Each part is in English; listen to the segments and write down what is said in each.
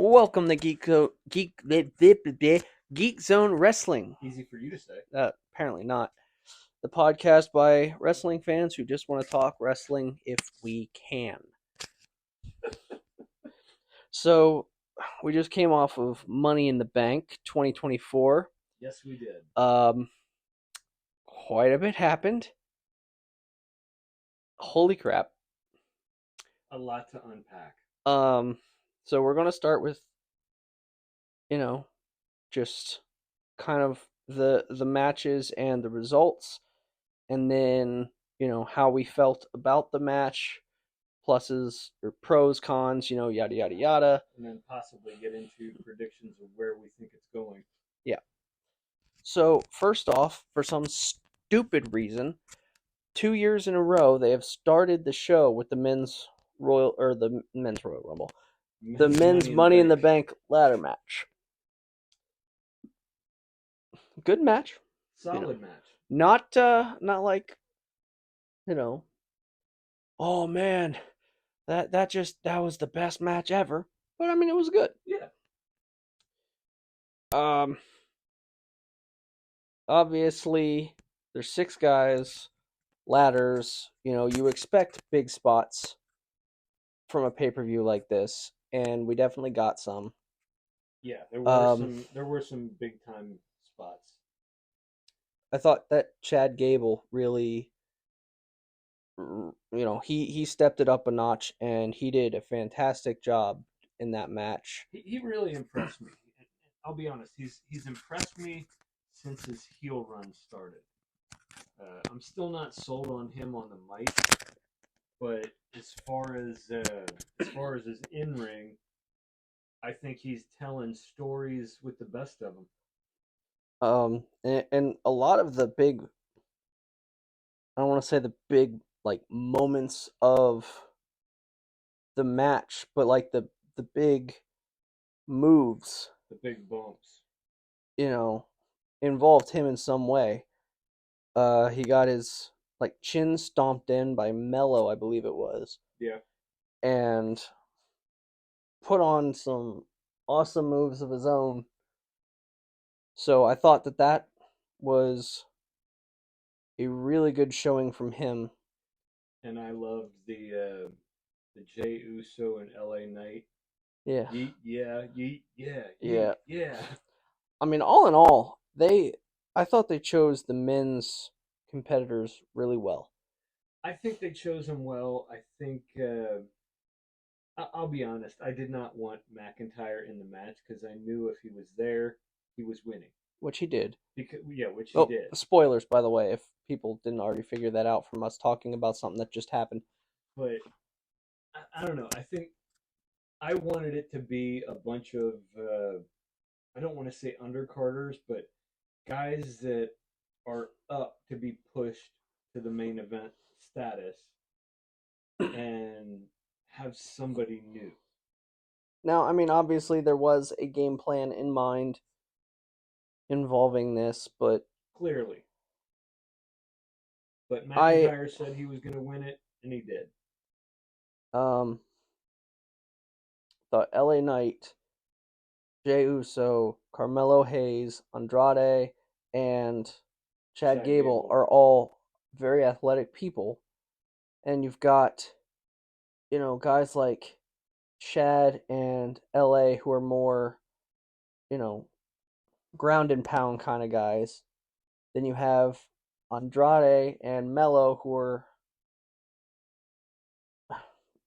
Welcome to Geek Zone Wrestling. Easy for you to say. Apparently not. The podcast by wrestling fans who just want to talk wrestling if we can. So, we just came off of Money in the Bank 2024. Yes, we did. Quite a bit happened. Holy crap. A lot to unpack. So we're gonna start with, just kind of the matches and the results, and then how we felt about the match, pluses or pros, cons, yada yada yada. And then possibly get into predictions of where we think it's going. Yeah. So first off, for some stupid reason, 2 years in a row they have started the show with the men's Royal Rumble, the men's Money in the Bank ladder match. Good match. Solid match. Not like, oh man, that was the best match ever. But I mean, it was good. Yeah. Obviously there's 6 guys, ladders, you expect big spots from a pay-per-view like this, and we definitely got some. Yeah, there were some big time spots. I thought that Chad Gable really, he stepped it up a notch, and he did a fantastic job in that match. He really impressed me. I'll be honest, he's impressed me since his heel run started. I'm still not sold on him on the mic, but as far as his in ring, I think he's telling stories with the best of them. And a lot of the big, I don't want to say the big like moments of the match, but like the big moves, The big bumps. involved him in some way. He got his like chin stomped in by Mello, I believe it was. Yeah. And put on some awesome moves of his own. So I thought that was a really good showing from him. And I loved the Jey Uso and LA Knight. Yeah. Yeet, yeah, yeet, yeah, Yeah. yeet, yeah. I mean, all in all, I thought they chose the men's competitors really well. I think they chose him well. I think I'll be honest. I did not want McIntyre in the match because I knew if he was there, he was winning. Which he did. Which he Oh, did. spoilers, by the way, if people didn't already figure that out from us talking about something that just happened. But I don't know. I think I wanted it to be a bunch of I don't want to say undercarders, but guys that are up to be pushed to the main event status and have somebody new. Now, I mean, obviously there was a game plan in mind involving this, but Clearly. But McIntyre said he was going to win it, and he did. um the LA Knight, Jey Uso, Carmelo Hayes, Andrade, and Chad Gable are all very athletic people. And you've got, guys like Chad and LA who are more, ground and pound kind of guys. Then you have Andrade and Mello who are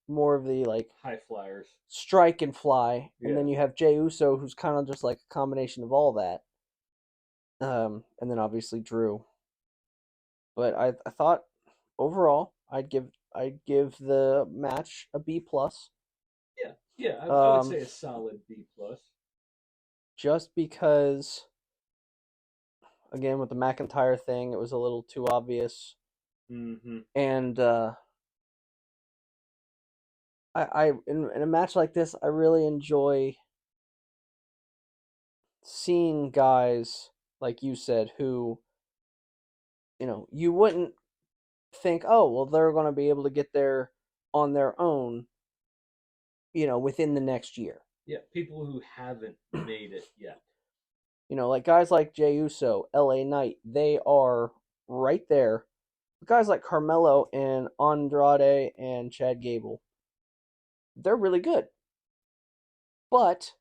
more of the like high flyers, strike and fly. Yeah. And then you have Jey Uso who's kind of just like a combination of all that. And then obviously Drew. But I thought overall I'd give the match a B plus. Yeah, I would say a solid B plus. Just because, again, with the McIntyre thing, it was a little too obvious. Mm-hmm. And I in a match like this, I really enjoy seeing guys like you said who, you wouldn't think, oh, well, they're going to be able to get there on their own, within the next year. Yeah, people who haven't made it yet. Like guys like Jey Uso, LA Knight, they are right there. Guys like Carmelo and Andrade and Chad Gable, they're really good. But,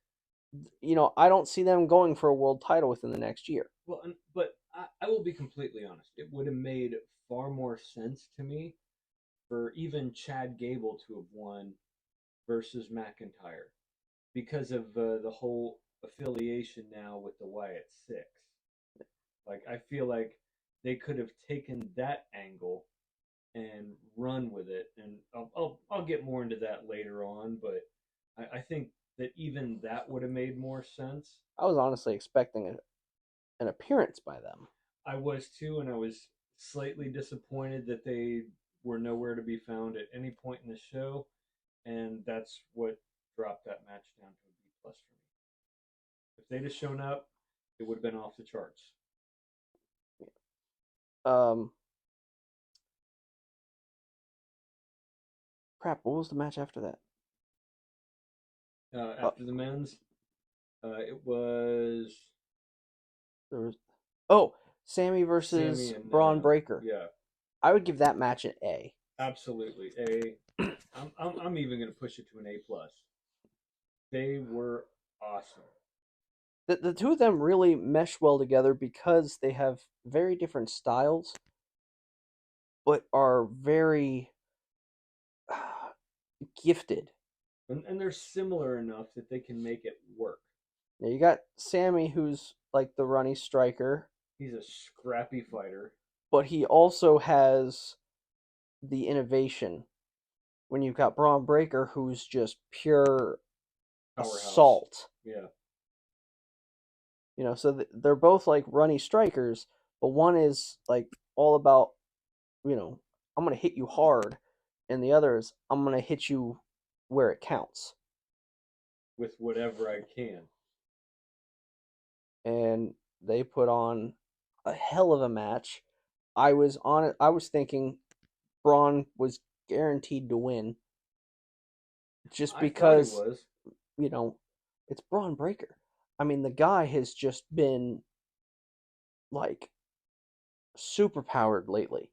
I don't see them going for a world title within the next year. Well, but I will be completely honest. It would have made far more sense to me for even Chad Gable to have won versus McIntyre because of the whole affiliation now with the Wyatt Six. Like I feel like they could have taken that angle and run with it, and I'll get more into that later on. But I think that even that would have made more sense. I was honestly expecting an appearance by them. I was too, and I was slightly disappointed that they were nowhere to be found at any point in the show, and that's what dropped that match down to a B plus for me. If they'd have shown up, it would have been off the charts. Um, Crap. What was the match after that? Oh, After the men's, it was there was. Oh, Sammy Sammy versus and Braun Breaker. yeah, I would give that match an A. absolutely a. I'm even going to push it to an A plus. They were awesome. The two of them really mesh well together because they have very different styles, but are very gifted. And they're similar enough that they can make it work. Now you got Sammy, who's like the runny striker, He's a scrappy fighter, but he also has the innovation. When you've got Braun Breaker, who's just pure powerhouse. assault. Yeah. So they're both like runny strikers, but one is like all about, I'm going to hit you hard, and the other is I'm going to hit you where it counts. With whatever I can. And they put on a hell of a match. I was on it. I was thinking Braun was guaranteed to win just I thought he because, was. you know, it's Braun Breaker. I mean, the guy has just been like super powered lately.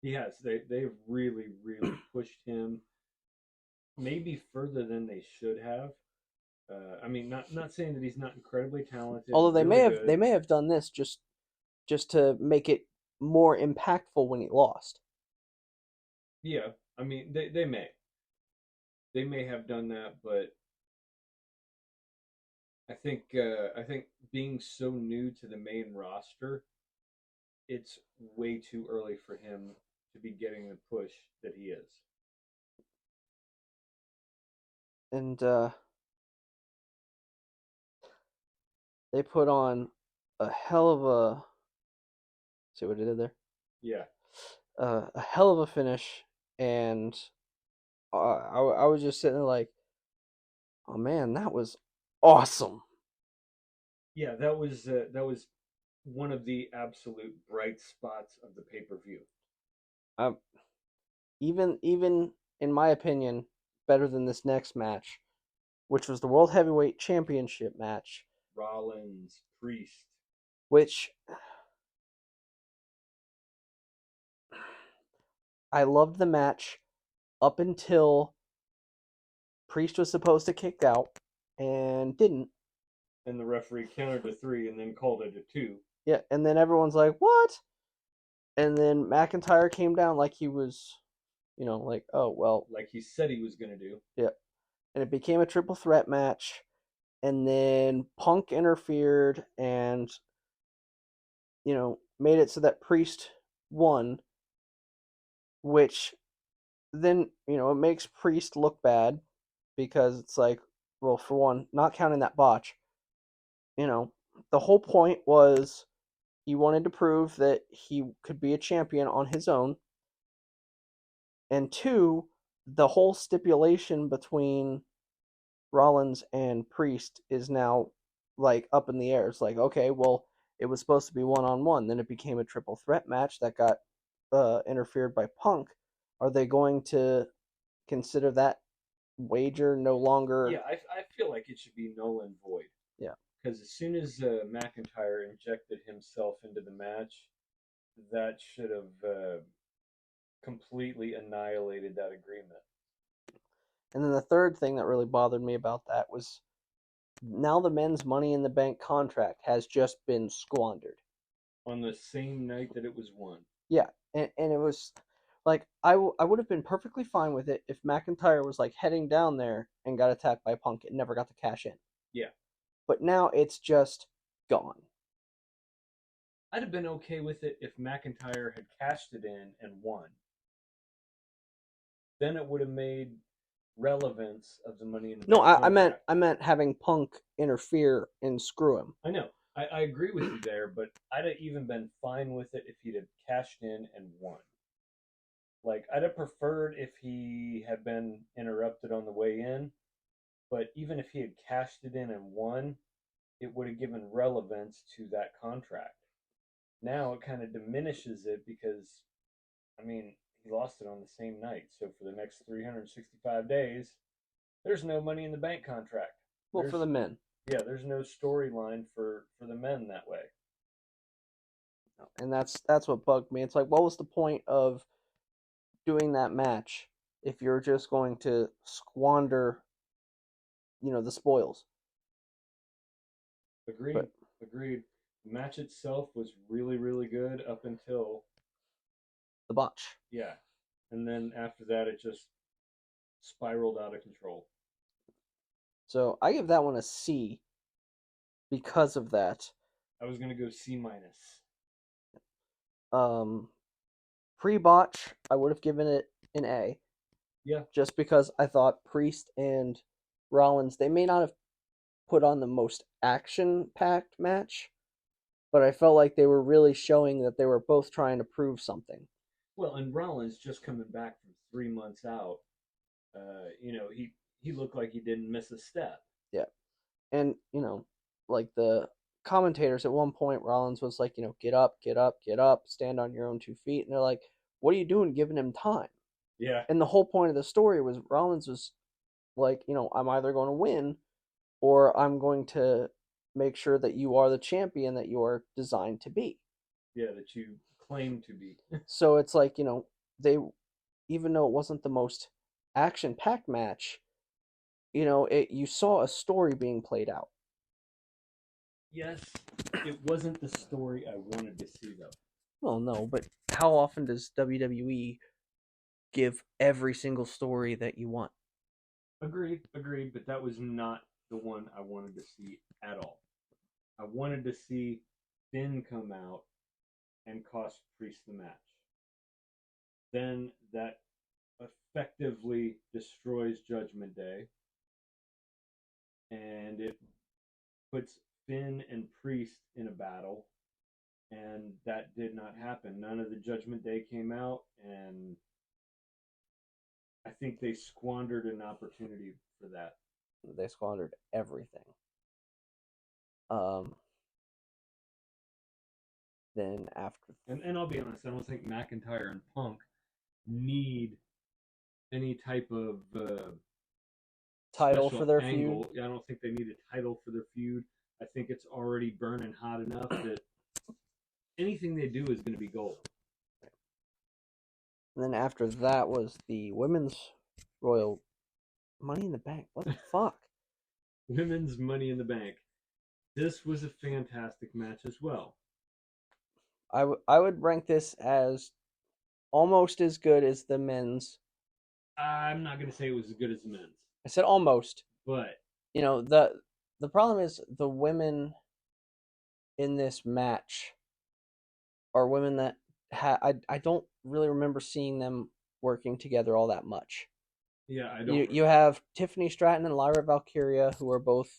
He has. They've really, really pushed him maybe further than they should have. I mean, not saying that he's not incredibly talented, Although they may really have they good. may have done this just to make it more impactful when he lost. Yeah, I mean, they may have done that, but I think being so new to the main roster, it's way too early for him to be getting the push that he is. And they put on a hell of a, see what I did there? Yeah, A hell of a finish, and I was just sitting there like, oh man, that was awesome. yeah, that was one of the absolute bright spots of the pay per view. Um, even in my opinion, better than this next match, which was the World Heavyweight Championship match, Rollins, Priest. which I loved the match up until Priest was supposed to kick out and didn't. And the referee counted to three and then called it a two. Yeah, and then everyone's like, "What?" And then McIntyre came down like he was, like, "Oh well." Like he said he was going to do. Yeah, and it became a triple threat match. And then Punk interfered and made it so that Priest won, which then it makes Priest look bad because it's like, well, for one, not counting that botch, you know, the whole point was he wanted to prove that he could be a champion on his own, and two, the whole stipulation between Rollins and Priest is now like up in the air. It's like, okay, well, it was supposed to be 1-on-1, then it became a triple threat match that got interfered by Punk. Are they going to consider that wager no longer. Yeah, I feel like it should be null and void Yeah. because as soon as McIntyre injected himself into the match, that should have completely annihilated that agreement. And then the third thing that really bothered me about that was now the men's Money in the Bank contract has just been squandered. On the same night that it was won. Yeah, and it was like I would have been perfectly fine with it if McIntyre was like heading down there and got attacked by Punk and never got to cash in. Yeah. But now it's just gone. I'd have been okay with it if McIntyre had cashed it in and won. Then it would have made relevance of the Money in the No, Bank contract. I meant having Punk interfere and screw him. I know. I agree with you there, but I'd have even been fine with it if he'd have cashed in and won. Like, I'd have preferred if he had been interrupted on the way in, but even if he had cashed it in and won, it would have given relevance to that contract. Now it kind of diminishes it because, I mean, he lost it on the same night. So for the next 365 days, there's no Money in the Bank contract. Well, for the men. Yeah, there's no storyline for the men that way. And that's what bugged me. It's like, what was the point of doing that match if you're just going to squander, the spoils? Agreed. But Agreed. The match itself was really, really good up until, the botch. yeah. And then after that, it just spiraled out of control. So I give that one a C because of that. I was going to go C minus. Um, Pre-botch, I would have given it an A. Yeah. Just because I thought Priest and Rollins, they may not have put on the most action-packed match, but I felt like they were really showing that they were both trying to prove something. Well, and Rollins just coming back from 3 months out, he looked like he didn't miss a step. Yeah. And, like the commentators at one point, Rollins was like, get up, get up, get up, stand on your own 2 feet. And they're like, what are you doing giving him time? Yeah. And the whole point of the story was Rollins was like, I'm either going to win or I'm going to make sure that you are the champion that you are designed to be. Yeah, that you claim to be. So it's like, they, even though it wasn't the most action packed match, you saw a story being played out. Yes, it wasn't the story I wanted to see, though. Well, no, but how often does WWE give every single story that you want? Agreed, agreed, but that was not the one I wanted to see at all. I wanted to see Finn come out and cost Priest the match. Then that effectively destroys Judgment Day, and it puts Finn and Priest in a battle, and that did not happen. None of the Judgment Day came out, and I think they squandered an opportunity for that. They squandered everything. Um, then after, And I'll be honest, I don't think McIntyre and Punk need any type of title for their angle. feud. Yeah, I don't think they need a title for their feud. I think it's already burning hot enough that anything they do is going to be gold. And then after that was the women's Royal Money in the Bank. What the fuck? Women's Money in the Bank. This was a fantastic match as well. I would rank this as almost as good as the men's. I'm not going to say it was as good as the men's. I said almost. But the problem is the women in this match are women that I don't really remember seeing them working together all that much. Yeah, I don't. You have Tiffany Stratton and Lyra Valkyria, who are both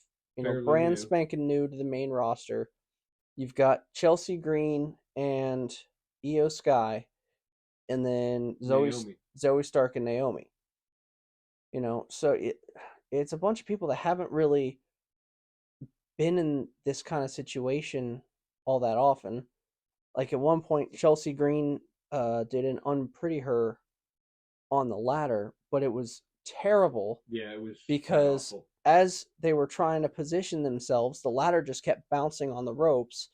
brand new. spanking new to the main roster. You've got Chelsea Green and Io Sky, and then Zoe Stark and Naomi. So it's a bunch of people that haven't really been in this kind of situation all that often. Like at one point, Chelsea Green did an unpretty her on the ladder, but it was terrible Yeah, it was god because awful. as they were trying to position themselves, the ladder just kept bouncing on the ropes.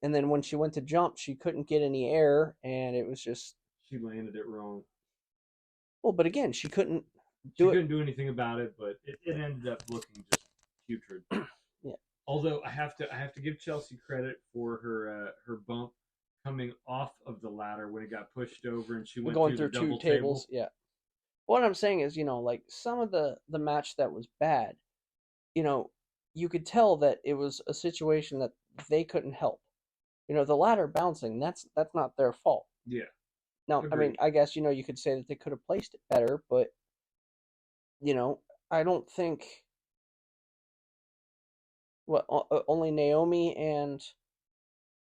And then when she went to jump, she couldn't get any air, and it was just She landed it wrong. well. But again, she couldn't She do it. couldn't do anything about it, but it ended up looking just putrid. Yeah, Although I have to give Chelsea credit for her bump coming off of the ladder when it got pushed over and she we're went going through the through two double tables. table. Yeah, what I'm saying is, like some of the match that was bad, you know, you could tell that it was a situation that they couldn't help. The ladder bouncing, that's not their fault. Yeah, Now, I mean, agreed. I guess you could say that they could have placed it better, but you know, I don't think only Naomi and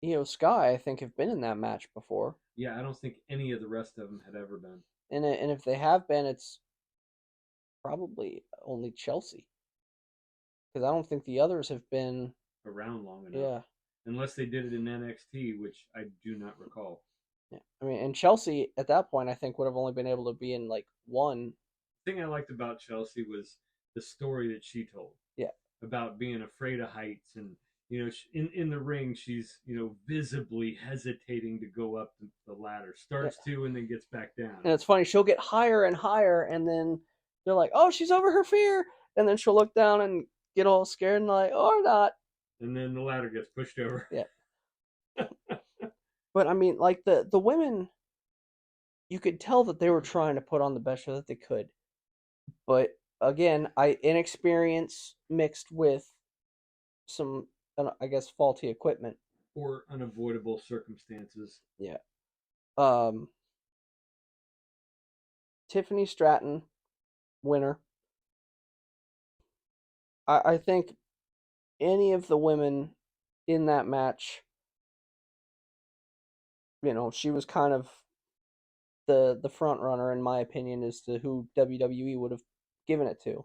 Io Sky I think have been in that match before, Yeah, I don't think any of the rest of them had ever been and if they have been, it's probably only Chelsea because I don't think the others have been. around long enough, Yeah, unless they did it in NXT, which I do not recall. yeah. I mean, and Chelsea at that point I think would have only been able to be in like one. The thing I liked about Chelsea was the story that she told Yeah, about being afraid of heights and in the ring she's visibly hesitating to go up the ladder, yeah. starts to and then gets back down. And it's funny, she'll get higher and higher, and then they're like, "Oh, she's over her fear," and then she'll look down and get all scared and like, "Or not." And then the ladder gets pushed over. Yeah. But I mean, like the women, you could tell that they were trying to put on the best show that they could. But again, inexperience mixed with some, I guess, faulty equipment. Or unavoidable circumstances. Yeah. Um, Tiffany Stratton, winner. I think any of the women in that match, she was kind of the front runner in my opinion as to who WWE would have given it to.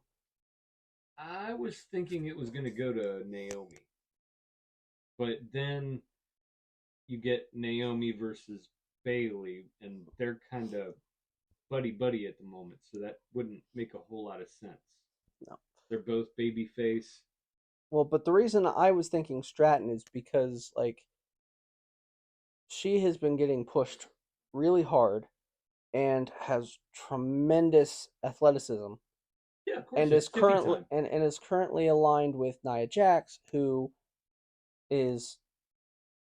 I was thinking it was going to go to Naomi, but then you get Naomi versus Bailey, and they're kind of buddy buddy at the moment, so that wouldn't make a whole lot of sense. No. They're both babyface. Well, but the reason I was thinking Stratton is because like she has been getting pushed really hard and has tremendous athleticism Yeah, of course, and it's is Tiffy currently time. and is currently aligned with Nia Jax, who is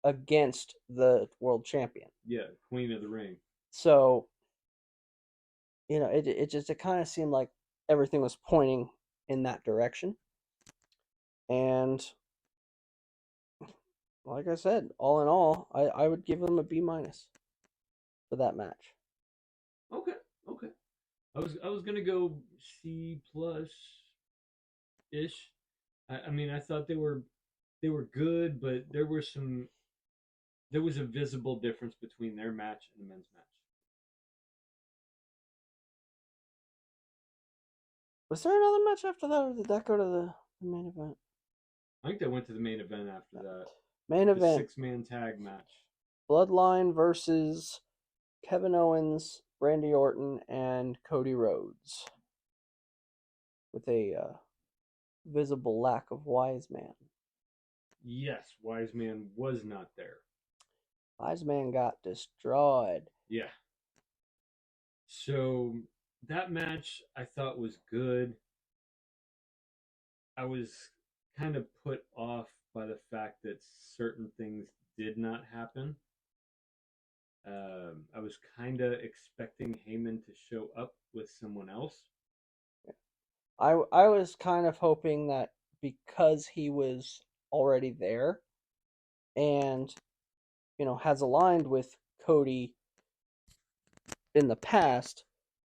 against the world champion. Yeah, Queen of the Ring. So, it kind of seemed like everything was pointing in that direction. And like I said, all in all, I would give them a B minus for that match. Okay, okay. I was gonna go C plus ish. I mean, I thought they were good, but there was a visible difference between their match and the men's match. Was there another match after that, or did that go to the main event? I think they went to the main event after that. Main The event: 6-man tag match. Bloodline versus Kevin Owens, Randy Orton, and Cody Rhodes, with a visible lack of Wise Man. Yes, Wise Man was not there. Wise Man got destroyed. Yeah. So that match I thought was good. I was kind of put off by the fact that certain things did not happen. I was kind of expecting Heyman to show up with someone else. I was kind of hoping that because he was already there and has aligned with Cody in the past,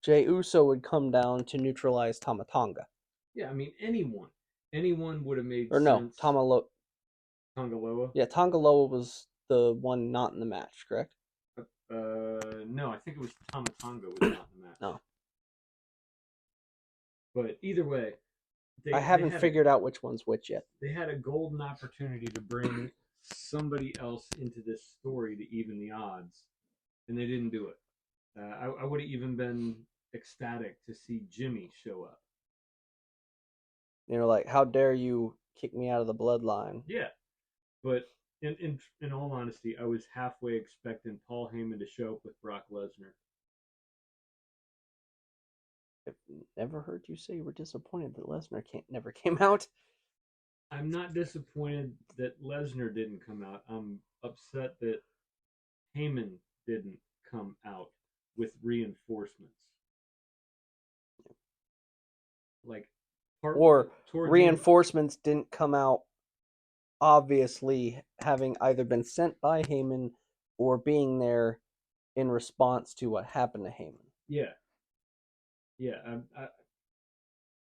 Jey Uso would come down to neutralize Tama Tonga. Yeah, I mean anyone would have made Or no, sense. Tama Tongaloa. Yeah, Tonga Loa was the one not in the match, correct? No, I think it was Tama Tonga was not in the match. No. But either way, I haven't figured out which one's which yet. They had a golden opportunity to bring somebody else into this story to even the odds, and they didn't do it. I would have even been ecstatic to see Jimmy show up. Like, how dare you kick me out of the bloodline? Yeah, but in all honesty, I was halfway expecting Paul Heyman to show up with Brock Lesnar. I've never heard you say you were disappointed that Lesnar never came out. I'm not disappointed that Lesnar didn't come out. I'm upset that Heyman didn't come out with reinforcements. Like part Or toward the end. reinforcements didn't come out, obviously having either been sent by Heyman or being there in response to what happened to Heyman. Yeah, yeah.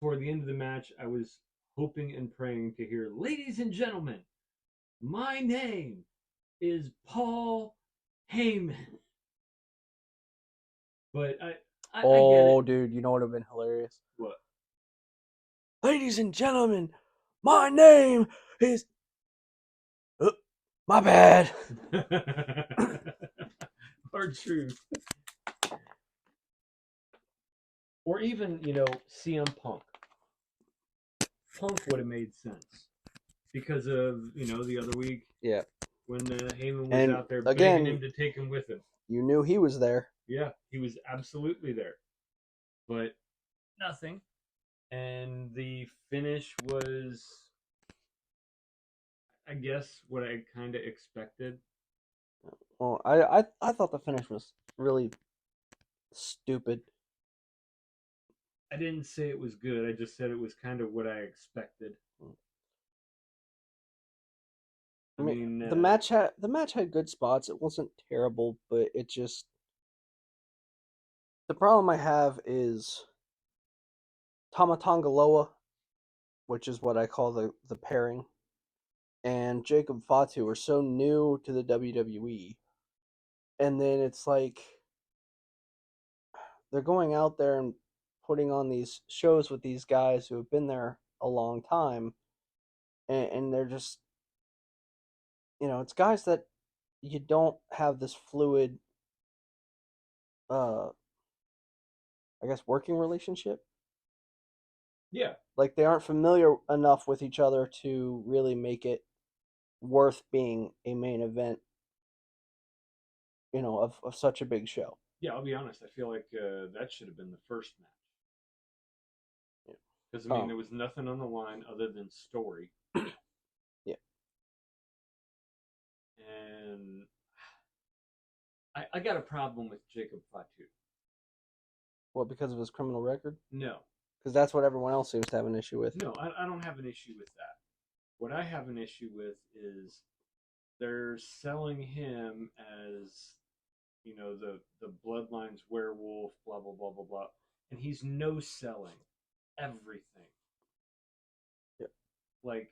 Toward the end of the match, I was hoping and praying to hear, "Ladies and gentlemen, my name is Paul Heyman." But I get Oh, it. dude, you know what would have been hilarious? What? Ladies and gentlemen, my name is. My bad. Hard truth. Or even, CM Punk. Punk would have made sense because of, the other week Yeah. when Heyman was And out there again, begging him to take him with him. You knew he was there. Yeah, he was absolutely there. But nothing. And the finish was, I guess, what I kind of expected. Well, I thought the finish was really stupid. I didn't say it was good. I just said it was kind of what I expected. I mean, the match had good spots. It wasn't terrible, but it just the problem I have is Tama Tongaloa, which is what I call the pairing, and Jacob Fatu are so new to the WWE, and then it's like they're going out there and putting on these shows with these guys who have been there a long time, and they're just it's guys that you don't have this fluid uh I guess working relationship. Yeah. Like they aren't familiar enough with each other to really make it worth being a main event, of such a big show. Yeah, I'll be honest. I feel like that should have been the first match. Yeah. Because, there was nothing on the line other than story. Yeah. And I got a problem with Jacob Fatu. What, because of his criminal record? No. Because that's what everyone else seems to have an issue with. No, I don't have an issue with that. What I have an issue with is they're selling him as, the Bloodlines werewolf, blah, blah, blah, blah, blah. And he's no selling everything. Yeah. Like,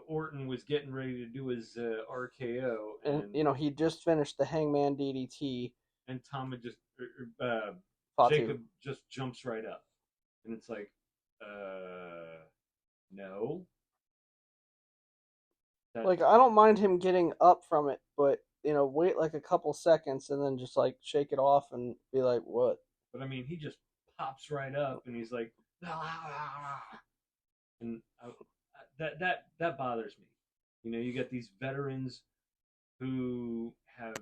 Orton was getting ready to do his RKO. And he just finished the Hangman DDT. And Tama just, Fatu. Jacob just jumps right up. And it's like, no. Like, I don't mind him getting up from it, but, wait like a couple seconds and then just, like, shake it off and be like, what? But, he just pops right up and he's like, and that bothers me. You get these veterans who have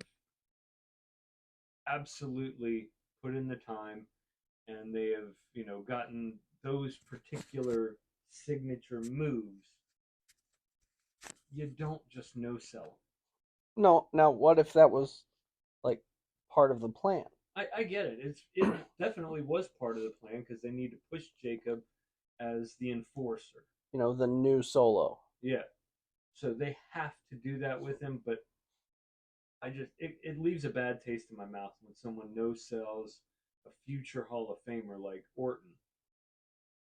absolutely put in the time and they have, gotten those particular signature moves. You don't just no sell them. No, now what if that was like part of the plan? I get it. It definitely was part of the plan because they need to push Jacob as the enforcer. The new Solo. Yeah. So they have to do that with him, but it leaves a bad taste in my mouth when someone no sells a future Hall of Famer like Orton.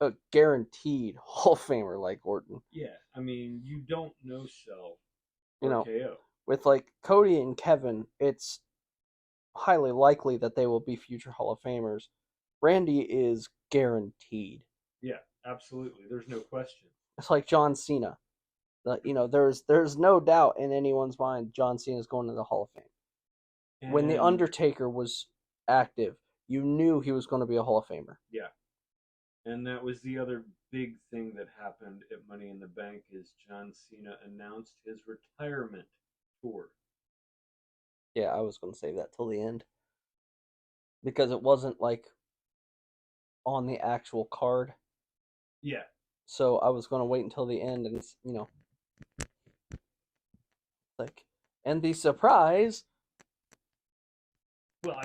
A guaranteed Hall of Famer like Orton. Yeah, you don't no sell RKO. With like Cody and Kevin, it's highly likely that they will be future Hall of Famers. Randy is guaranteed. Yeah, absolutely. There's no question. It's like John Cena. There's no doubt in anyone's mind John Cena is going to the Hall of Fame. And when The Undertaker was active, you knew he was going to be a Hall of Famer. Yeah. And that was the other big thing that happened at Money in the Bank is John Cena announced his retirement tour. Yeah, I was going to save that till the end because it wasn't like on the actual card. Yeah. So I was going to wait until the end, and it's, like, and the surprise, Well,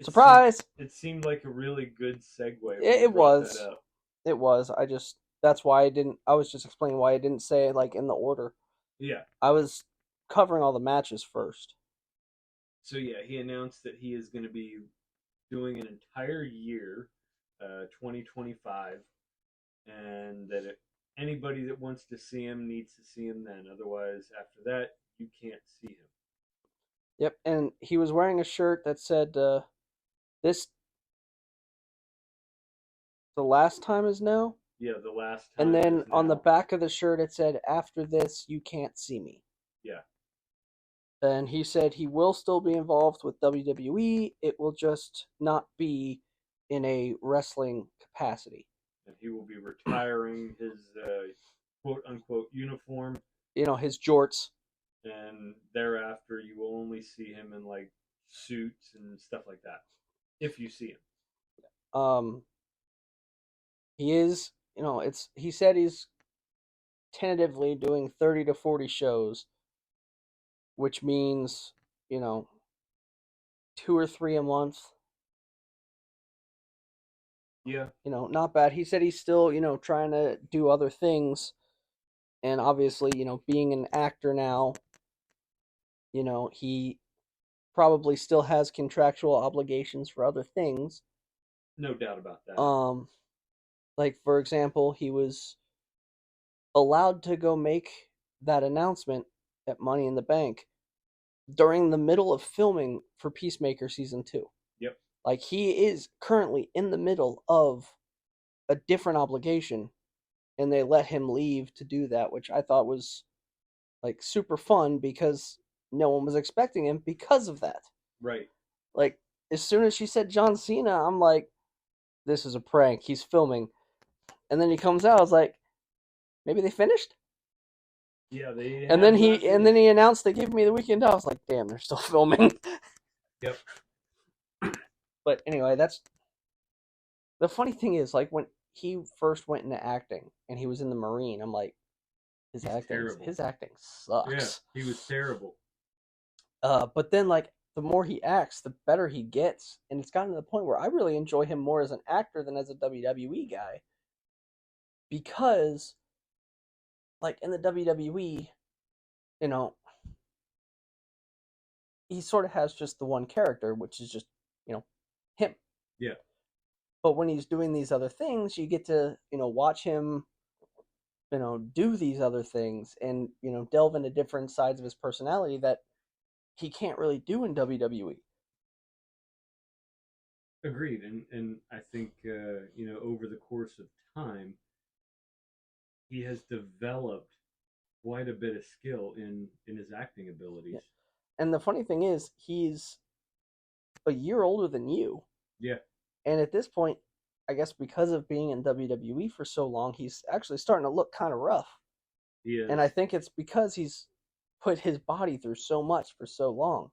surprise. it seemed like a really good segue when you It brought that was, up. it was. That's why I didn't. I was just explaining why I didn't say it like in the order. Yeah. I was covering all the matches first. So yeah, he announced that he is going to be doing an entire year, 2025, and that anybody that wants to see him needs to see him then. Otherwise, after that, you can't see him. Yep, and he was wearing a shirt that said, "This the last time is now." Yeah, the last And time then is on the now. back of the shirt it said, "After this, you can't see me." Yeah, And he said he will still be involved with WWE. It will just not be in a wrestling capacity. and he will be retiring his quote unquote uniform, His jorts. and thereafter you will only see him in like suits and stuff like that, if you see him. Um, he is, he said he's tentatively doing 30 to 40 shows, which means, you know, 2 or 3 a month. Yeah, Not bad. He said he's still, trying to do other things. And obviously, being an actor now, he probably still has contractual obligations for other things. no doubt about that. Um, like for example, he was allowed to go make that announcement at Money in the Bank during the middle of filming for Peacemaker season 2. Yep. Like he is currently in the middle of a different obligation, and they let him leave to do that, which I thought was like super fun because no one was expecting him because of that. Right. Like as soon as she said John Cena, I'm like, this is a prank. He's filming, and then he comes out. I was like, maybe they finished. Yeah, they And have then not he finished. announced they gave me the weekend off. I was like, damn, they're still filming. Yep. But anyway, that's the funny thing is like when he first went into acting and he was in the Marine, I'm like, He's terrible. his acting Yeah, sucks. he was terrible. But then like the more he acts, the better he gets, and it's gotten to the point where I really enjoy him more as an actor than as a WWE guy because like in the WWE, you know, he sort of has just the one character, which is just, him. Yeah. But when he's doing these other things, you get to, watch him, do these other things and, delve into different sides of his personality that he can't really do in WWE. Agreed, and I think over the course of time, he has developed quite a bit of skill in his acting abilities. Yeah. And the funny thing is, he's a year older than you. Yeah. And at this point, I guess because of being in WWE for so long, he's actually starting to look kind of rough. He is And I think it's because he's put his body through so much for so long.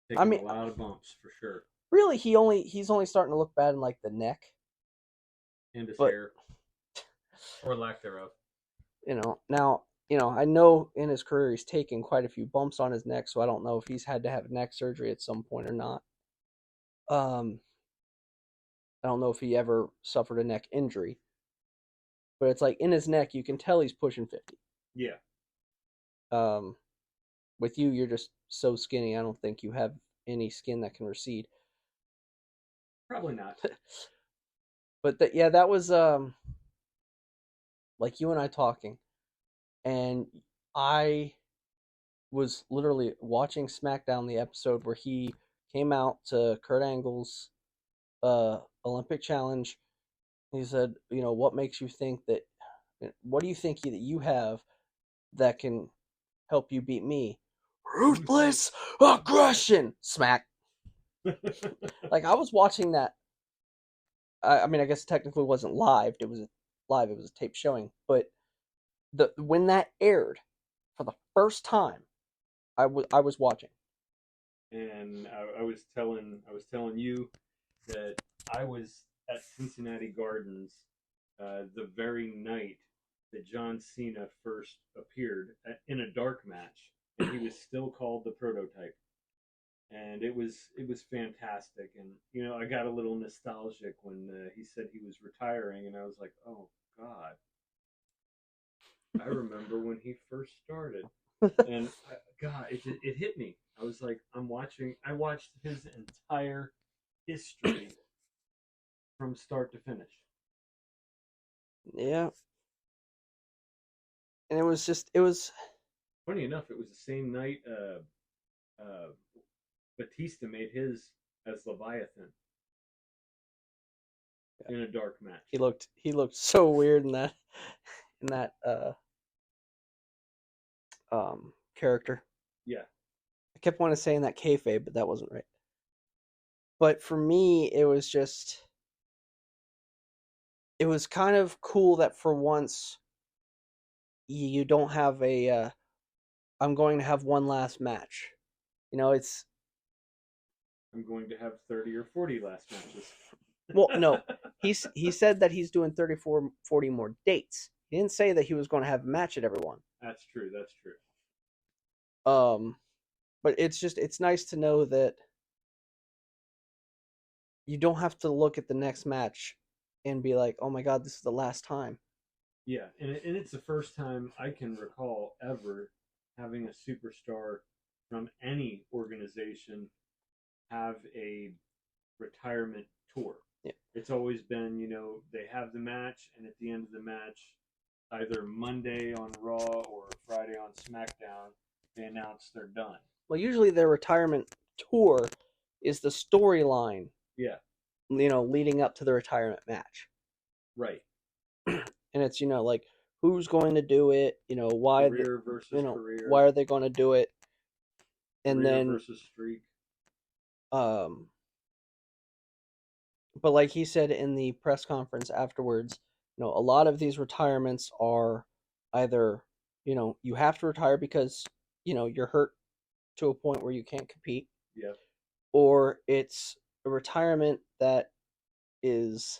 taking I mean, a lot of bumps for sure, really, he's only starting to look bad in like the neck, and his but hair or lack thereof. now I know in his career he's taken quite a few bumps on his neck, so I don't know if he's had to have neck surgery at some point or not. I don't know if he ever suffered a neck injury, but it's like in his neck you can tell he's pushing 50. Yeah. Um, with you, you're just so skinny. I don't think you have any skin that can recede. Probably not. But yeah, that was like you and I talking, and I was literally watching SmackDown, the episode where he came out to Kurt Angle's Olympic challenge. He said, what makes you think that? What do you think that you have that can help you beat me? Ruthless aggression. Smack. Like I was watching that. I mean, I guess it technically wasn't live. It was live. It was a tape showing. But the when that aired for the first time, I was watching. And I was telling you that I was at Cincinnati Gardens the very night that John Cena first appeared in a dark match, and he was still called the Prototype. And it was fantastic. And I got a little nostalgic when he said he was retiring, and I was like, oh God, I remember when he first started. And God, it hit me. I was like, I watched his entire history from start to finish. Yeah, and it was Funny enough, it was the same night uh, Batista made his as Leviathan in a dark match. he looked so weird in that character. Yeah, I kept wanting to say in that kayfabe, but that wasn't right. But for me, it was kind of cool that for once you don't have a I'm going to have one last match. It's I'm going to have 30 or 40 last matches. well, no. He said that he's doing 34, 40 more dates. He didn't say that he was going to have a match at everyone. That's true. That's true. Um, but it's nice to know that you don't have to look at the next match and be like, "Oh my god, this is the last time." Yeah, and it's the first time I can recall ever having a superstar from any organization have a retirement tour. Yeah. It's always been, they have the match, and at the end of the match, either Monday on Raw or Friday on SmackDown, they announce they're done. Well, usually their retirement tour is the storyline, Yeah, leading up to the retirement match. right. And it's, like who's going to do it, Career versus why career, are they going to do it? And career then versus streak. um but like he said in the press conference afterwards, a lot of these retirements are either, you have to retire because, you're hurt to a point where you can't compete, Yeah, or it's a retirement that is,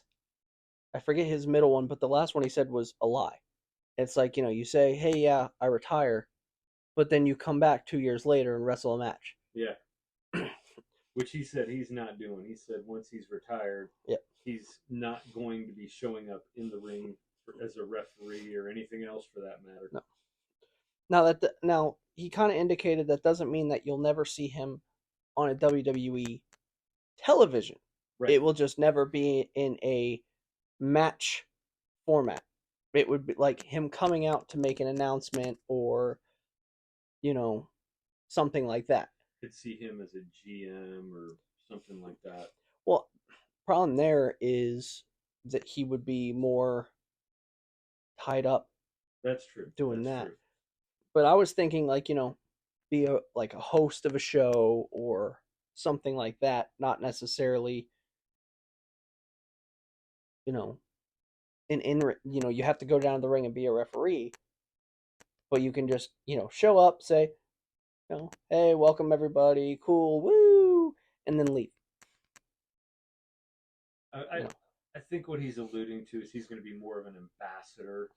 I forget his middle one, but the last one he said was a lie. It's like, you say, "Hey, yeah, I retire," but then you come back 2 years later and wrestle a match. yeah. Which he said he's not doing. He said once he's retired, Yep. he's not going to be showing up in the ring as a referee or anything else for that matter. No. Now he kind of indicated that doesn't mean that you'll never see him on a WWE television. Right. It will just never be in a match format. It would be like him coming out to make an announcement or, you know, something like that. Could see him as a GM or something like that. Well, problem there is that he would be more tied up That's true. doing That's that. true. But I was thinking like, be a host of a show or something like that, not necessarily, you know, you have to go down to the ring and be a referee, but you can just, show up, say, hey, welcome everybody, cool, woo, and then leave. I, You I know. I think what he's alluding to is he's going to be more of an ambassador,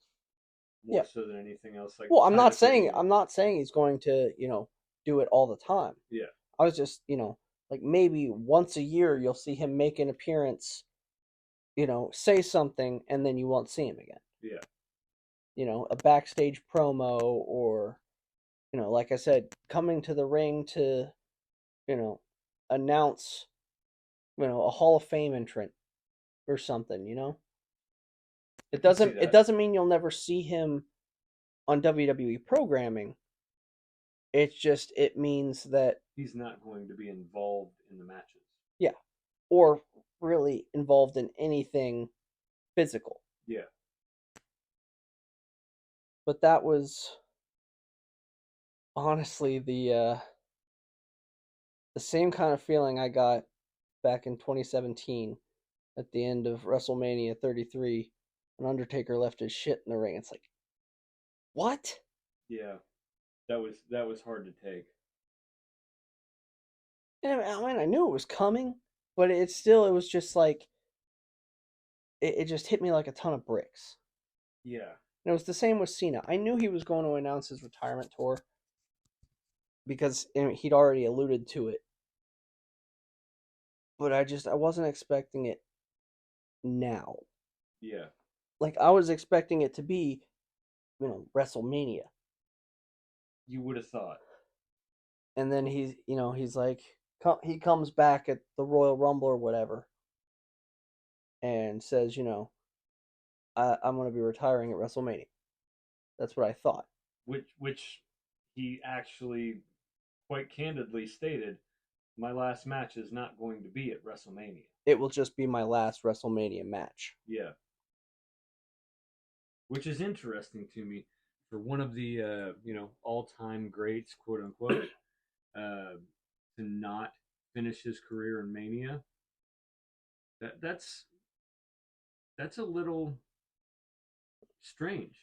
Yeah. more so than anything else. Like Well, tied up with the I'm not saying he's going to, do it all the time. Yeah. I was just, like maybe once a year you'll see him make an appearance, say something, and then you won't see him again. Yeah. A backstage promo or, like I said, coming to the ring to, announce, a Hall of Fame entrant or something. It doesn't mean you'll never see him on WWE programming. It means that he's not going to be involved in the matches. Yeah. Or really involved in anything physical. Yeah. But that was honestly the same kind of feeling I got back in 2017 at the end of WrestleMania 33 when Undertaker left his shit in the ring. It's like, what? Yeah, that was hard to take. And I mean, I knew it was coming, but it was just like, it just hit me like a ton of bricks. Yeah, And it was the same with Cena. I knew he was going to announce his retirement tour because he'd already alluded to it, but I wasn't expecting it now. yeah. Like I was expecting it to be, WrestleMania. You would have thought. And then he's like, he comes back at the Royal Rumble or whatever and says, I'm going to be retiring at WrestleMania. That's what I thought. Which he actually quite candidly stated, my last match is not going to be at WrestleMania. It will just be my last WrestleMania match. Yeah, which is interesting to me for one of the all-time greats, quote unquote, uh, to not finish his career in Mania. That's a little strange.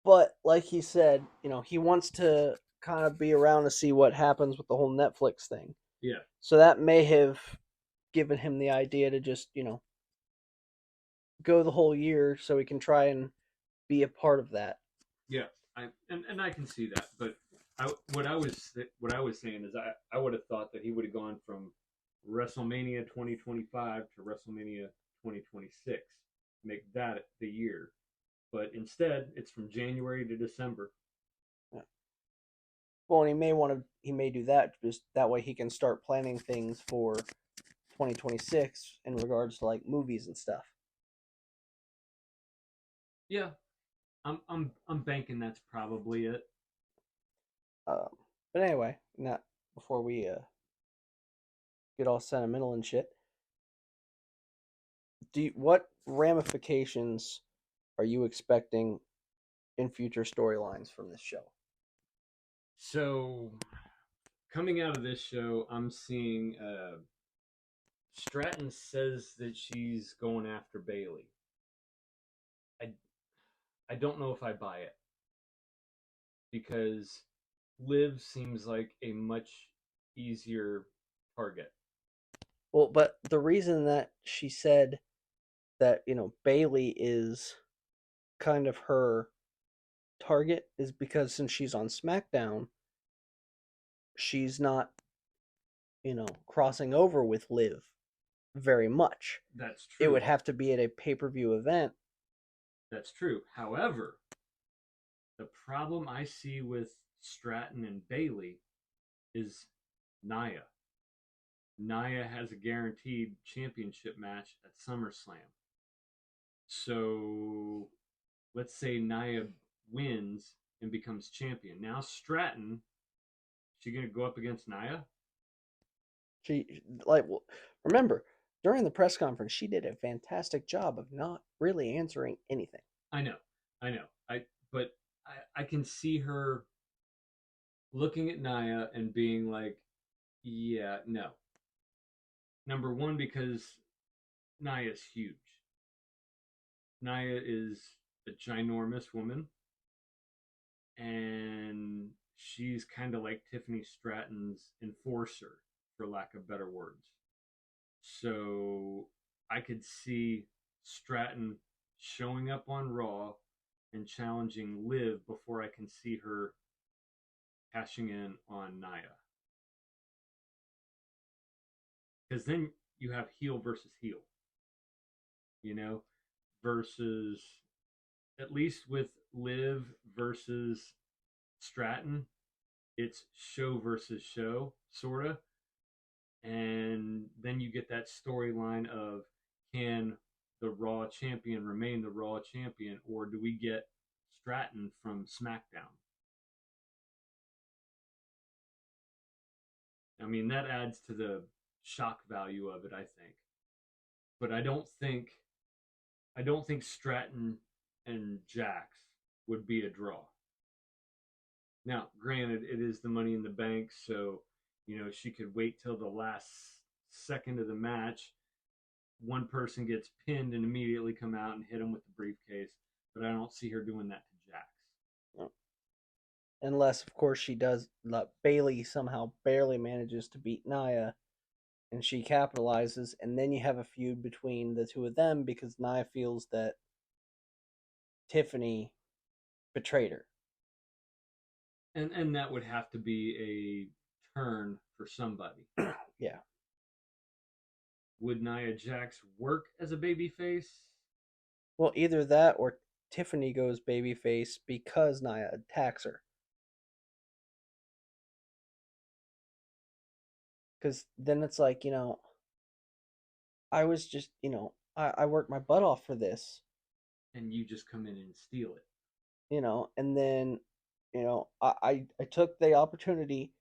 But like he said, he wants to kind of be around to see what happens with the whole Netflix thing. Yeah, So that may have given him the idea to just, go the whole year so he can try and be a part of that. yeah, and I can see that, but what I was saying is I would have thought that he would have gone from WrestleMania 2025 to WrestleMania 2026, make that the year, but instead it's from January to December. Yeah. Well, and he may do that just that way he can start planning things for 2026 in regards to like movies and stuff. Yeah, I'm banking that's probably it. Um, but anyway, not before we get all sentimental and shit. What ramifications are you expecting in future storylines from this show? So coming out of this show, I'm seeing Stratton says that she's going after Bailey. I I don't know if I buy it because Liv seems like a much easier target. Well, but the reason that she said that, Bailey is kind of her target is because since she's on SmackDown, she's not, crossing over with Liv very much. That's It true. would have to be at a pay-per-view event. That's true. However, the problem I see with Stratton and Bailey is Nia. Nia has a guaranteed championship match at SummerSlam. So let's say Nia wins and becomes champion. Now Stratton, she gonna go up against Nia? She like well, remember during the press conference she did a fantastic job of not really answering anything. I know, I know. I can see her looking at Nia and being like, yeah, no. Number one, because Nia's huge. Nia is a ginormous woman, and she's kind of like Tiffany Stratton's enforcer, for lack of better words. So I could see Stratton showing up on Raw and challenging Liv before I can see her cashing in on Nia. Because then you have heel versus heel, you know, versus at least with Liv versus Stratton, it's show versus show, sort of. And then you get that storyline of can the Raw champion remain the Raw champion, or do we get Stratton from SmackDown? I mean, that adds to the shock value of it, I think. But I don't think Stratton and Jax would be a draw. Now, granted, it is the Money in the Bank, so she could wait till the last second of the match, one person gets pinned and immediately come out and hit him with the briefcase. But I don't see her doing that to Jax. No. Unless, of course, Bailey somehow barely manages to beat Nia, and she capitalizes, and then you have a feud between the two of them because Nia feels that Tiffany betrayed her. And that would have to be a turn for somebody. Yeah. Would Nia Jax work as a babyface? Well, either that or Tiffany goes babyface because Nia attacks her. Because then it's like, I was just, I worked my butt off for this, And you just come in and steal it. and then, I took the opportunity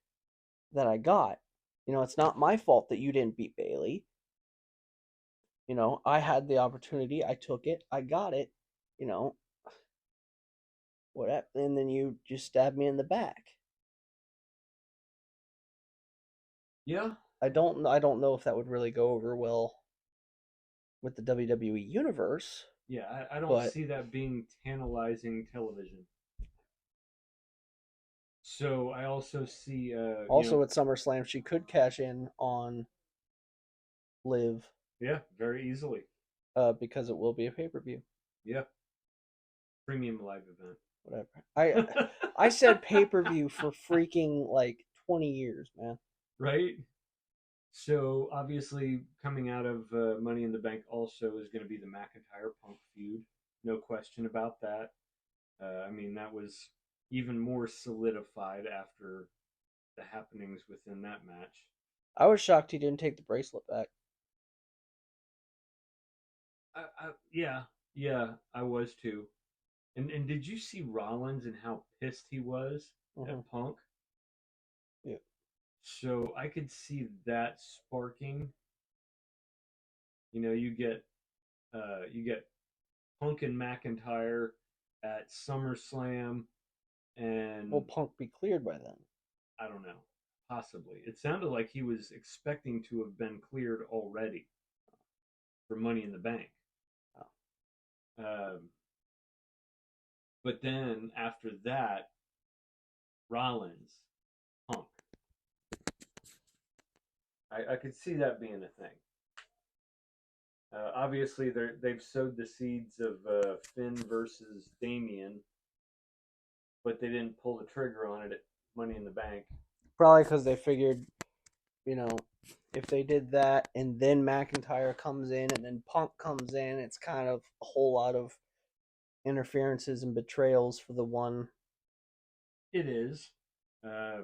that I got. It's not my fault that you didn't beat Bailey. I had the opportunity, I took it, I got it, you know, what, and then you just stabbed me in the back. Yeah. I don't know if that would really go over well with the WWE universe, Yeah, I don't but see that being tantalizing television. So I also see, also at SummerSlam she could cash in on Liv, yeah, very easily. because it will be a pay-per-view. Yeah, premium live event. Whatever. I said pay-per-view for freaking like 20 years, man. Right? So obviously, coming out of Money in the Bank also is going to be the McIntyre Punk feud. No question about that. I mean, that was even more solidified after the happenings within that match. I was shocked he didn't take the bracelet back. Yeah, yeah, I was too. And did you see Rollins and how pissed he was Mm-hmm. at Punk? Yeah. So I could see that sparking. You get Punk and McIntyre at SummerSlam, Will and Punk be cleared by then? I don't know, possibly. It sounded like he was expecting to have been cleared already for Money in the Bank. Oh. But then after that, Rollins, Punk. I could see that being a thing. Obviously, they've sowed the seeds of Finn versus Damian, but they didn't pull the trigger on it at Money in the Bank. Probably because they figured, you know, if they did that and then McIntyre comes in and then Punk comes in, it's kind of a whole lot of interferences and betrayals for the one. It is. Uh,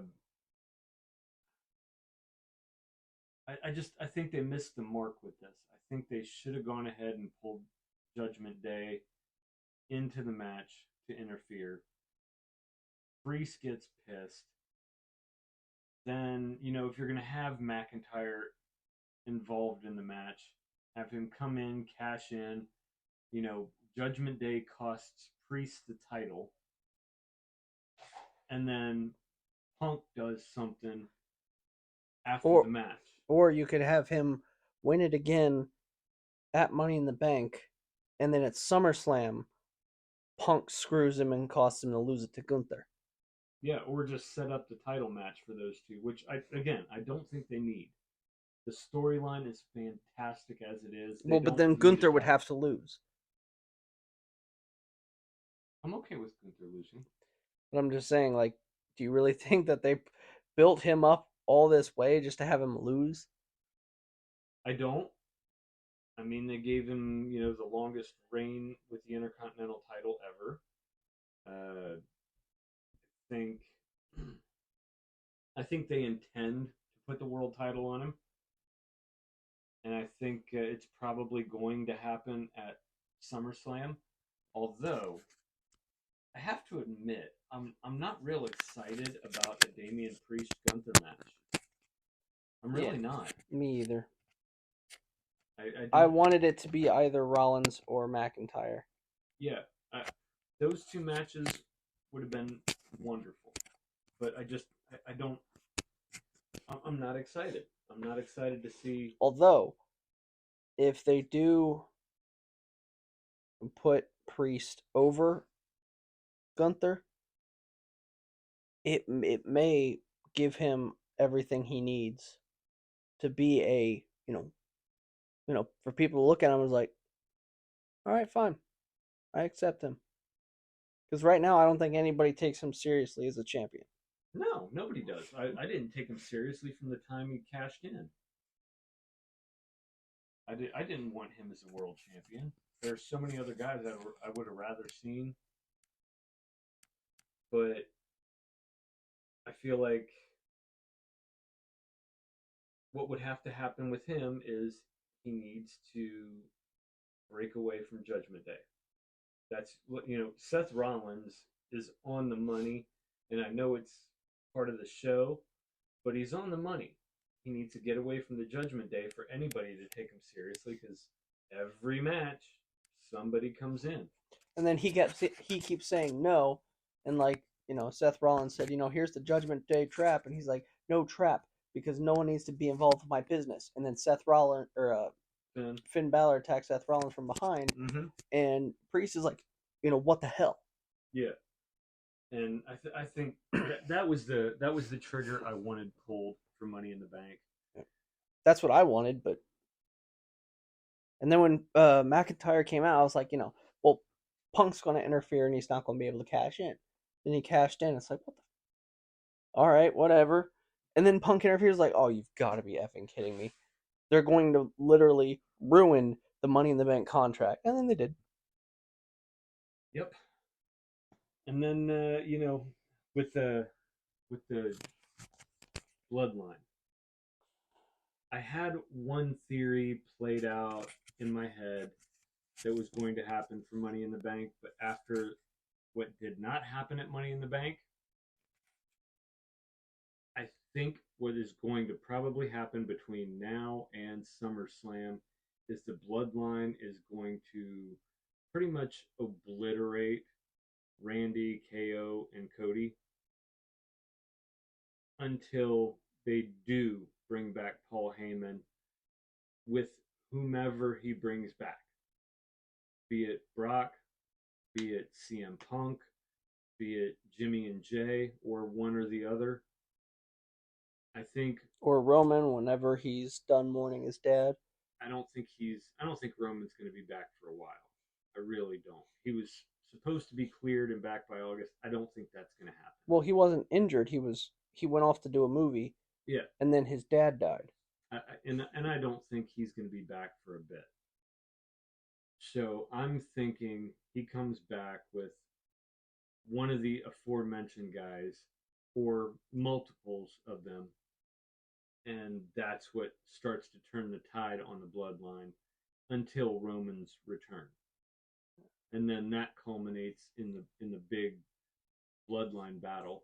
I think they missed the mark with this. I think they should have gone ahead and pulled Judgment Day into the match to interfere. Priest gets pissed. Then, if you're going to have McIntyre involved in the match, have him come in, cash in. Judgment Day costs Priest the title. And then Punk does something after the match. Or you could have him win it again at Money in the Bank, and then at SummerSlam, Punk screws him and costs him to lose it to Gunther. Yeah, or just set up the title match for those two, which I don't think they need. The storyline is fantastic as it is. But then Gunther would have to lose. I'm okay with Gunther losing. But I'm just saying, like, do you really think that they built him up all this way just to have him lose? I don't. I mean, they gave him, the longest reign with the Intercontinental title ever. Think I think they intend to put the world title on him, and I think it's probably going to happen at SummerSlam. Although I have to admit, I'm not real excited about a Damian Priest Gunther match. I'm really not. Me either. I I wanted it to be either Rollins or McIntyre. Yeah, those two matches would have been wonderful, but I don't I'm not excited. I'm not excited to see. Although, if they do put Priest over Gunther, it may give him everything he needs to be a for people to look at him as like, all right, fine, I accept him. Because right now, I don't think anybody takes him seriously as a champion. No, nobody does. I didn't take him seriously from the time he cashed in. I didn't want him as a world champion. There's so many other guys that I would have rather seen, but I feel like what would have to happen with him is he needs to break away from Judgment Day. That's what Seth Rollins is on the money, and I know it's part of the show, but he's on the money. He needs to get away from the Judgment Day for anybody to take him seriously because every match somebody comes in. And then he keeps saying no, and like Seth Rollins said, here's the Judgment Day trap, and he's like, no trap, because no one needs to be involved with my business. And then Seth Rollins or Finn Balor attacks Seth Rollins from behind, and Priest is like, what the hell? Yeah, and I think that was the trigger I wanted pulled for Money in the Bank. That's what I wanted, but and then when McIntyre came out, I was like, well, Punk's going to interfere and he's not going to be able to cash in. Then he cashed in. It's like, what the? All right, whatever. And then Punk interferes, like, oh, you've got to be effing kidding me. They're going to literally ruin the Money in the Bank contract. And then they did. Yep. And then, with the bloodline, I had one theory played out in my head that was going to happen for Money in the Bank, but after what did not happen at Money in the Bank, I think what is going to probably happen between now and SummerSlam is the bloodline is going to pretty much obliterate Randy, KO, and Cody until they do bring back Paul Heyman with whomever he brings back, be it Brock, be it CM Punk, be it Jimmy and Jay, or one or the other. I think, or Roman whenever he's done mourning his dad. I don't think Roman's going to be back for a while. I really don't. He was supposed to be cleared and back by August. I don't think that's going to happen. Well, he wasn't injured. He went off to do a movie. Yeah. And then his dad died. And I don't think he's going to be back for a bit. So I'm thinking he comes back with one of the aforementioned guys or multiples of them, and that's what starts to turn the tide on the bloodline until Roman's return. And then that culminates in the big bloodline battle.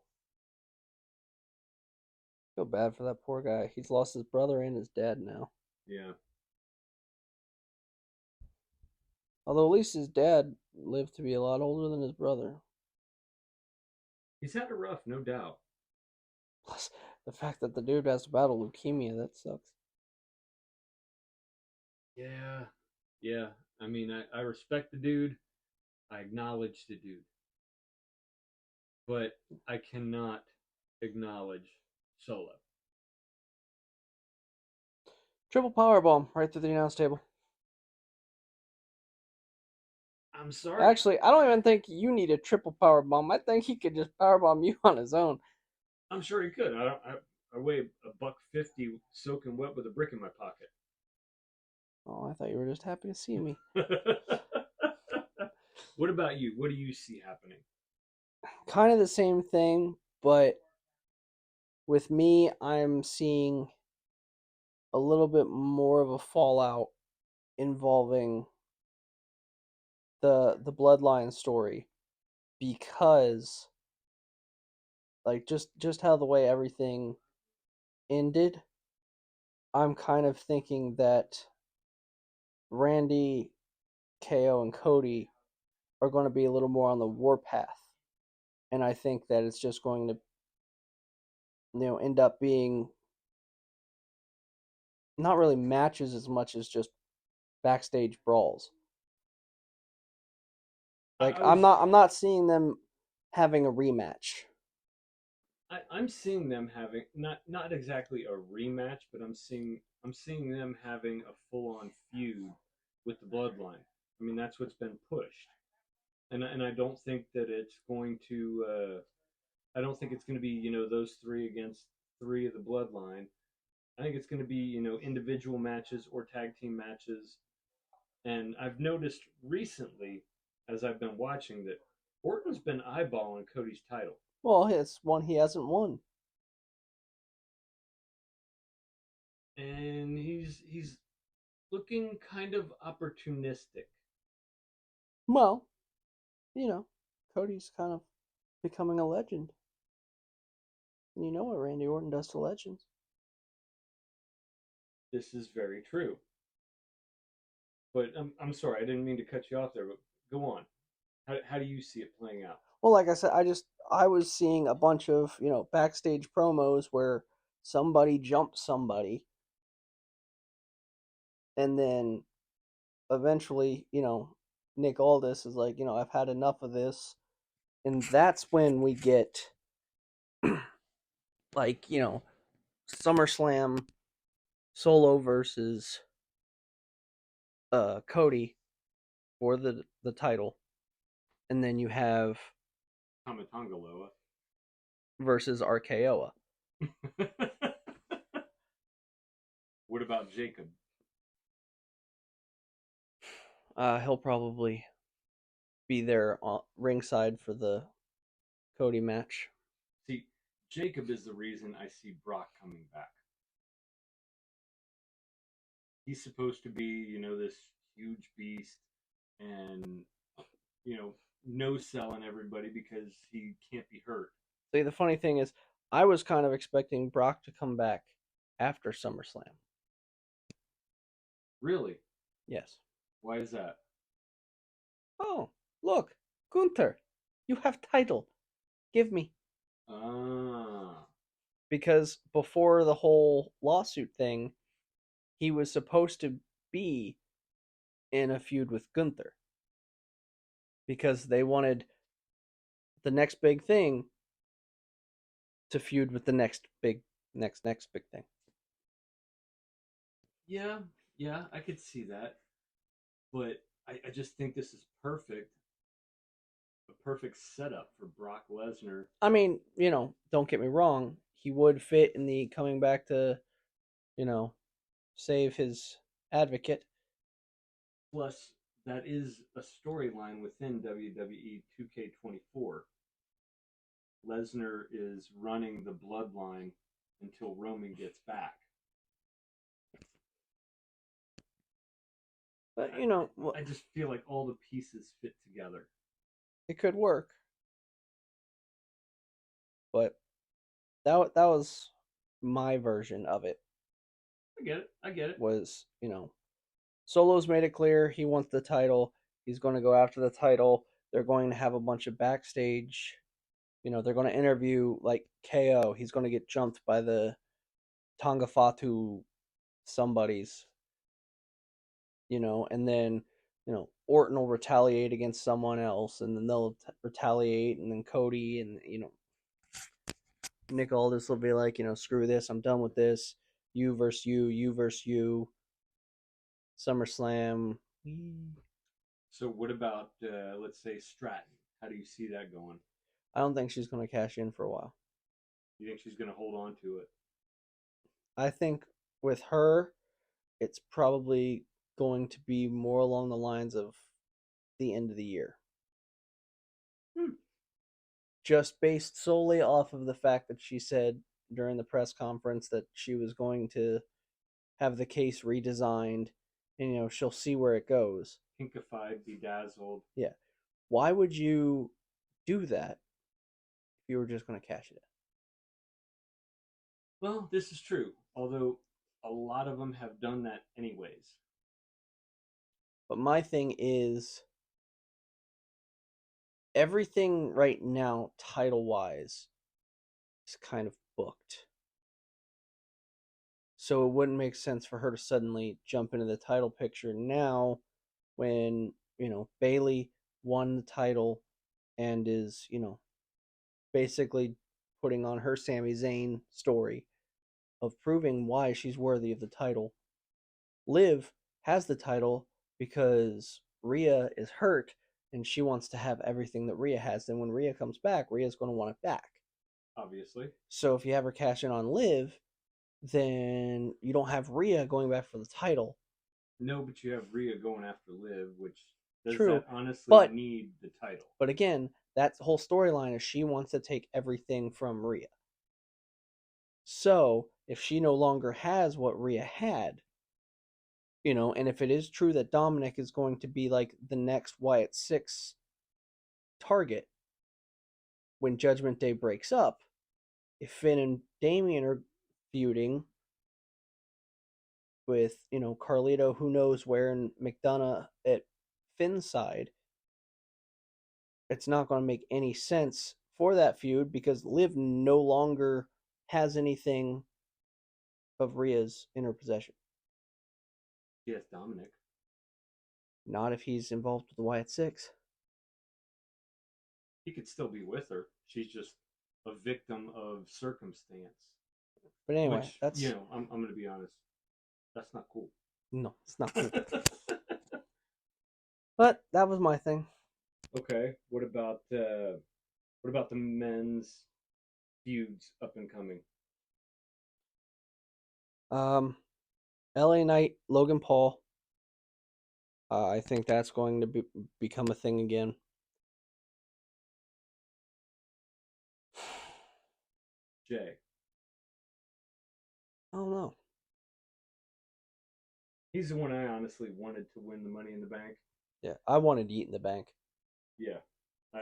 I feel bad for that poor guy. He's lost his brother and his dad now. Yeah. Although at least his dad lived to be a lot older than his brother. He's had it rough, no doubt. Plus, the fact that the dude has to battle leukemia, that sucks. Yeah. Yeah. I mean, I respect the dude. I acknowledge the dude. But I cannot acknowledge Solo. Triple powerbomb right through the announce table. I'm sorry. Actually, I don't even think you need a triple powerbomb. I think he could just powerbomb you on his own. I'm sure he could. I weigh $150 soaking wet with a brick in my pocket. Oh, I thought you were just happy to see me. What about you? What do you see happening? Kind of the same thing, but with me, I'm seeing a little bit more of a fallout involving the bloodline story, because like just how the way everything ended, I'm kind of thinking that Randy, KO, and Cody are going to be a little more on the warpath, and I think that it's just going to end up being not really matches as much as just backstage brawls. Like I was I'm not seeing them having a rematch. I'm seeing them having not exactly a rematch, but I'm seeing them having a full on feud with the Bloodline. I mean, that's what's been pushed, and I don't think that it's going to. I don't think it's going to be those three against three of the Bloodline. I think it's going to be individual matches or tag team matches. And I've noticed recently, as I've been watching, that Orton's been eyeballing Cody's title. Well, it's one he hasn't won. And he's looking kind of opportunistic. Well, you know, Cody's kind of becoming a legend. And you know what Randy Orton does to legends. This is very true. But I'm sorry, I didn't mean to cut you off there. But go on. How do you see it playing out? Well, like I said, I was seeing a bunch of, backstage promos where somebody jumped somebody and then eventually, Nick Aldis is like, I've had enough of this. And that's when we get like, SummerSlam Solo versus Cody for the title. And then you have Tamatangaloa versus RKO. What about Jacob? He'll probably be there ringside for the Cody match. See, Jacob is the reason I see Brock coming back. He's supposed to be, this huge beast and, you know, no selling everybody because he can't be hurt. See, the funny thing is, I was kind of expecting Brock to come back after SummerSlam. Really? Yes. Why is that? Oh, look, Gunther, you have title. Give me. Ah, Because before the whole lawsuit thing, he was supposed to be in a feud with Gunther because they wanted the next big thing to feud with the next big thing. yeah, yeah, I could see that. But I just think this is perfect, a perfect setup for Brock Lesnar. I mean, don't get me wrong, he would fit in the coming back to, you know, save his advocate. Plus, that is a storyline within WWE 2K24. Lesnar is running the bloodline until Roman gets back. But I just feel like all the pieces fit together. it could work. But that was my version of it. I get it. I get it. Was Solo's made it clear he wants the title. He's going to go after the title. They're going to have a bunch of backstage. They're going to interview like KO. He's going to get jumped by the Tonga Fatu somebody's. And then Orton will retaliate against someone else, and then they'll retaliate, and then Cody and Nick Aldis will be like, screw this, I'm done with this. You versus you, you versus you. SummerSlam. So, what about, let's say, Stratton? How do you see that going? I don't think she's going to cash in for a while. You think she's going to hold on to it? I think with her, it's probably going to be more along the lines of the end of the year. Hmm. Just based solely off of the fact that she said during the press conference that she was going to have the case redesigned and she'll see where it goes. Pinkified, bedazzled. Yeah. Why would you do that if you were just going to cash it in? Well, this is true. Although a lot of them have done that anyways. But my thing is everything right now, title wise, is kind of booked. So it wouldn't make sense for her to suddenly jump into the title picture now when, Bailey won the title and is, basically putting on her Sami Zayn story of proving why she's worthy of the title. Liv has the title because Rhea is hurt and she wants to have everything that Rhea has. Then when Rhea comes back, Rhea's going to want it back. Obviously. So if you have her cash in on Liv, then you don't have Rhea going back for the title. No, but you have Rhea going after Liv, which does True, that honestly but need the title? But again, that whole storyline is she wants to take everything from Rhea. So if she no longer has what Rhea had, and if it is true that Dominic is going to be like the next Wyatt Six target when Judgment Day breaks up, if Finn and Damian are feuding with, Carlito, who knows where, and McDonough at Finn's side, it's not going to make any sense for that feud because Liv no longer has anything of Rhea's in her possession. Yes, Dominic. Not if he's involved with the Wyatt Six. He could still be with her. She's just a victim of circumstance. But anyway, Which, that's I'm going to be honest, that's not cool. no, it's not cool. But that was my thing. Okay, what about the men's feuds up and coming? LA Knight, Logan Paul. I think that's going to become a thing again. Jay. I don't know. He's the one I honestly wanted to win the Money in the Bank. Yeah, I wanted Yeet in the Bank. Yeah.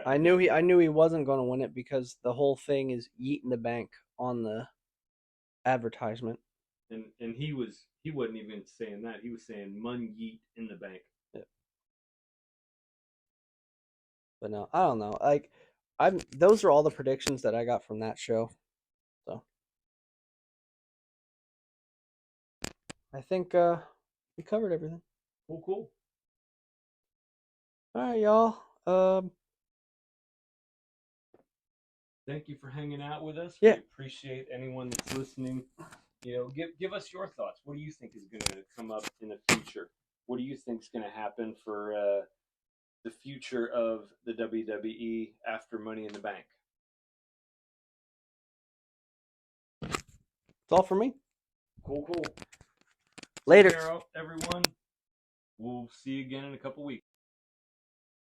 I knew he wasn't going to win it because the whole thing is Yeet in the Bank on the advertisement. And he wasn't even saying that. He was saying Mun Yeet in the Bank. Yeah. But no, I don't know. Like those are all the predictions that I got from that show. So I think we covered everything. Cool. All right, y'all. Thank you for hanging out with us. Yeah. We appreciate anyone that's listening. Give us your thoughts. What do you think is going to come up in the future? What do you think is going to happen for the future of the WWE after Money in the Bank? That's all for me. Cool. Later. Take care, everyone. We'll see you again in a couple weeks.